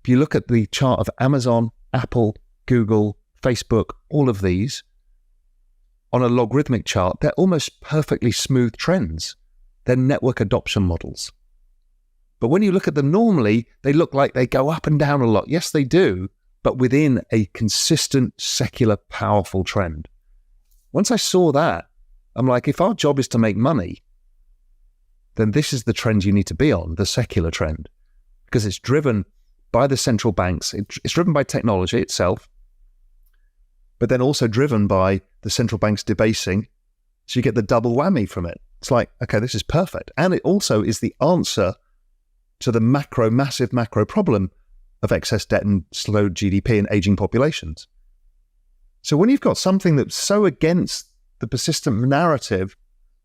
If you look at the chart of Amazon, Apple, Google, Facebook, all of these, on a logarithmic chart, they're almost perfectly smooth trends. They're network adoption models. But when you look at them normally, they look like they go up and down a lot. Yes, they do, but within a consistent, secular, powerful trend. Once I saw that, I'm like, if our job is to make money, then this is the trend you need to be on, the secular trend, because it's driven by the central banks. It's driven by technology itself, but then also driven by the central banks debasing. So you get the double whammy from it. It's like, okay, this is perfect. And it also is the answer to the massive macro problem of excess debt and slow GDP and aging populations. So when you've got something that's so against the persistent narrative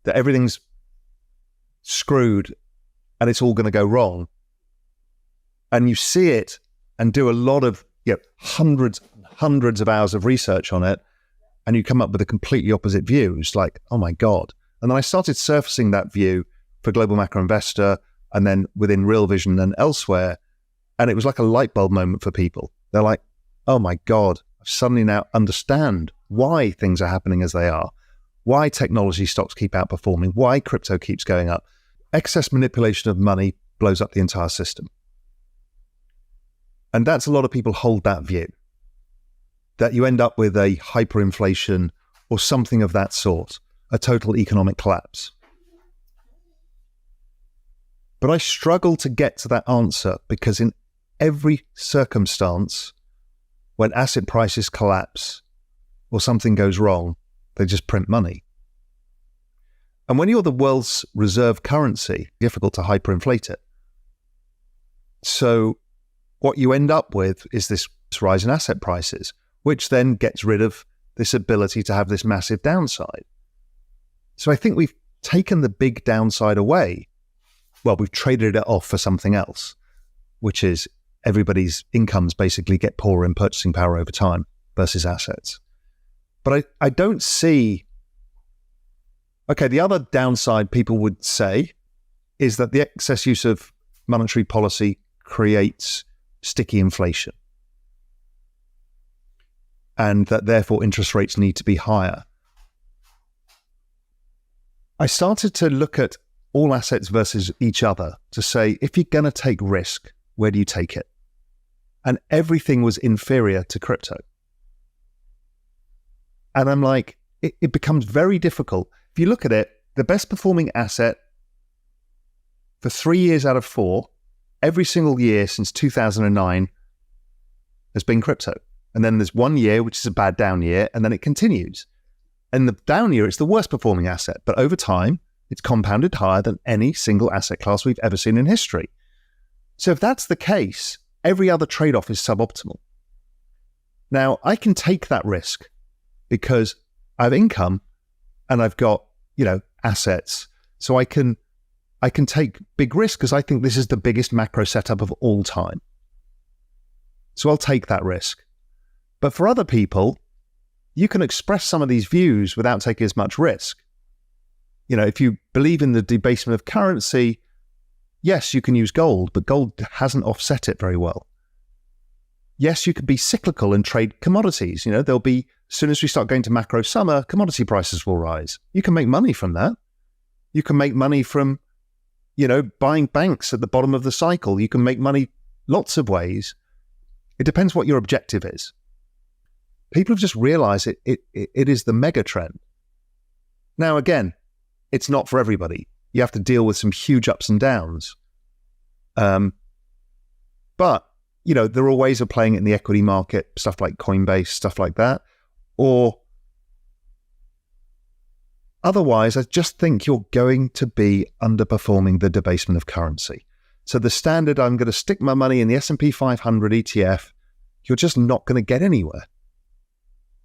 that everything's screwed and it's all going to go wrong, and you see it and do a lot of hundreds of hours of research on it, and you come up with a completely opposite view, it's like, oh my God. And then I started surfacing that view for Global Macro Investor and then within Real Vision and elsewhere. And it was like a light bulb moment for people. They're like, oh my God, I suddenly now understand why things are happening as they are, why technology stocks keep outperforming, why crypto keeps going up. Excess manipulation of money blows up the entire system. And that's a lot of people hold that view, that you end up with a hyperinflation or something of that sort, a total economic collapse. But I struggle to get to that answer because in every circumstance, when asset prices collapse or something goes wrong, they just print money. And when you're the world's reserve currency, it's difficult to hyperinflate it. So what you end up with is this rise in asset prices, which then gets rid of this ability to have this massive downside. So I think we've taken the big downside away. Well, we've traded it off for something else, which is everybody's incomes basically get poorer in purchasing power over time versus assets. But I don't see... Okay, the other downside people would say is that the excess use of monetary policy creates sticky inflation, and that therefore interest rates need to be higher. I started to look at all assets versus each other to say, if you're going to take risk, where do you take it? And everything was inferior to crypto. And I'm like, it becomes very difficult. If you look at it, the best performing asset for 3 years out of 4, every single year since 2009 has been crypto. And then there's 1 year, which is a bad down year, and then it continues. And the down year, it's the worst performing asset. But over time, it's compounded higher than any single asset class we've ever seen in history. So if that's the case, every other trade-off is suboptimal. Now, I can take that risk because I have income and I've got, assets. So I can take big risk because I think this is the biggest macro setup of all time. So I'll take that risk. But for other people, you can express some of these views without taking as much risk. If you believe in the debasement of currency, yes, you can use gold, but gold hasn't offset it very well. Yes, you could be cyclical and trade commodities. There'll be, as soon as we start going to macro summer, commodity prices will rise. You can make money from that. You can make money from, buying banks at the bottom of the cycle. You can make money lots of ways. It depends what your objective is. People have just realized it is the mega trend. Now, again, it's not for everybody. You have to deal with some huge ups and downs. But, there are ways of playing it in the equity market, stuff like Coinbase, stuff like that. Or otherwise, I just think you're going to be underperforming the debasement of currency. So the standard, I'm going to stick my money in the S&P 500 ETF, you're just not going to get anywhere.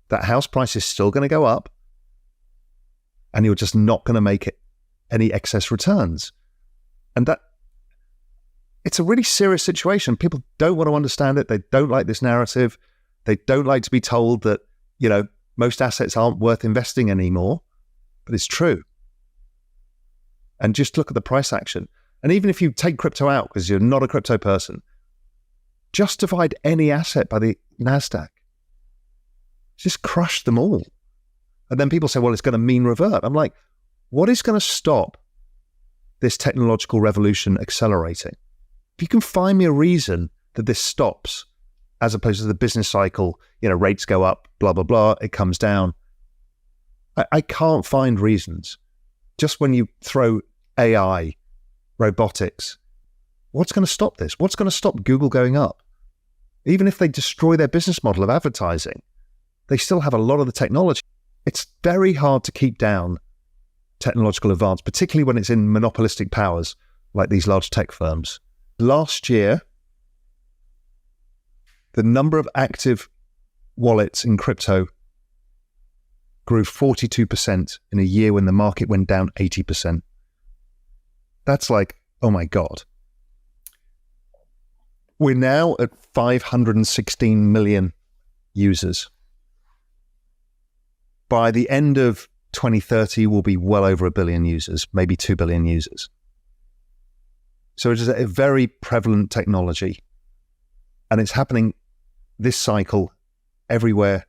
That house price is still going to go up, and you're just not going to make it any excess returns. And that it's a really serious situation. People don't want to understand it. They don't like this narrative. They don't like to be told that, most assets aren't worth investing anymore, but it's true. And just look at the price action. And even if you take crypto out because you're not a crypto person, justified any asset by the NASDAQ. It's just crushed them all. And then people say, well, it's going to mean revert. I'm like, what is going to stop this technological revolution accelerating? If you can find me a reason that this stops, as opposed to the business cycle, rates go up, blah, blah, blah, it comes down. I can't find reasons. Just when you throw AI, robotics, what's going to stop this? What's going to stop Google going up? Even if they destroy their business model of advertising, they still have a lot of the technology. It's very hard to keep down technological advance, particularly when it's in monopolistic powers like these large tech firms. Last year, the number of active wallets in crypto grew 42% in a year when the market went down 80%. That's like, oh my God. We're now at 516 million users. By the end of 2030, we'll be well over 1 billion users, maybe 2 billion users. So it is a very prevalent technology, and it's happening this cycle everywhere.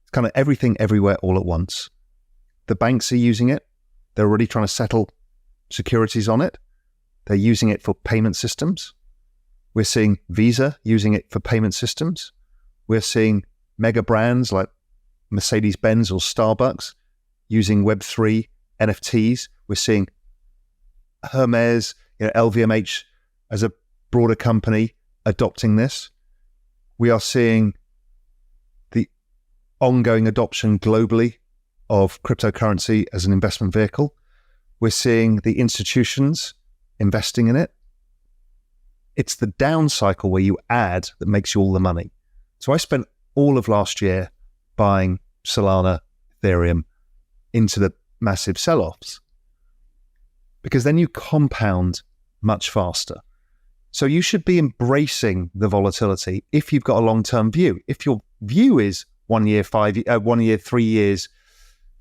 It's kind of everything everywhere all at once. The banks are using it. They're already trying to settle securities on it. They're using it for payment systems. We're seeing Visa using it for payment systems. We're seeing mega brands like Mercedes-Benz or Starbucks using Web3 NFTs. We're seeing Hermes, LVMH as a broader company adopting this. We are seeing the ongoing adoption globally of cryptocurrency as an investment vehicle. We're seeing the institutions investing in it. It's the down cycle where you add that makes you all the money. So I spent all of last year buying Solana, Ethereum into the massive sell-offs, because then you compound much faster. So you should be embracing the volatility if you've got a long-term view. If your view is 1 year, 1 year, 3 years,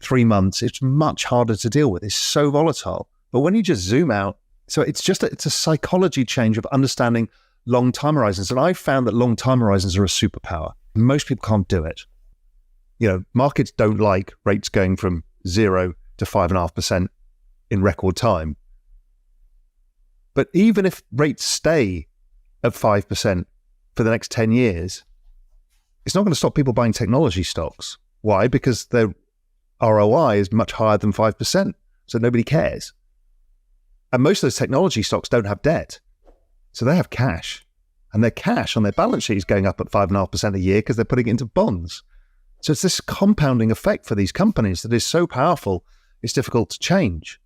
3 months, it's much harder to deal with. It's so volatile. But when you just zoom out, so it's a psychology change of understanding long time horizons. And I've found that long time horizons are a superpower. Most people can't do it. Markets don't like rates going from 0 to 5.5% in record time. But even if rates stay at 5% for the next 10 years, it's not going to stop people buying technology stocks. Why? Because their ROI is much higher than 5%, so nobody cares. And most of those technology stocks don't have debt, so they have cash. And their cash on their balance sheet is going up at 5.5% a year because they're putting it into bonds. So it's this compounding effect for these companies that is so powerful, it's difficult to change.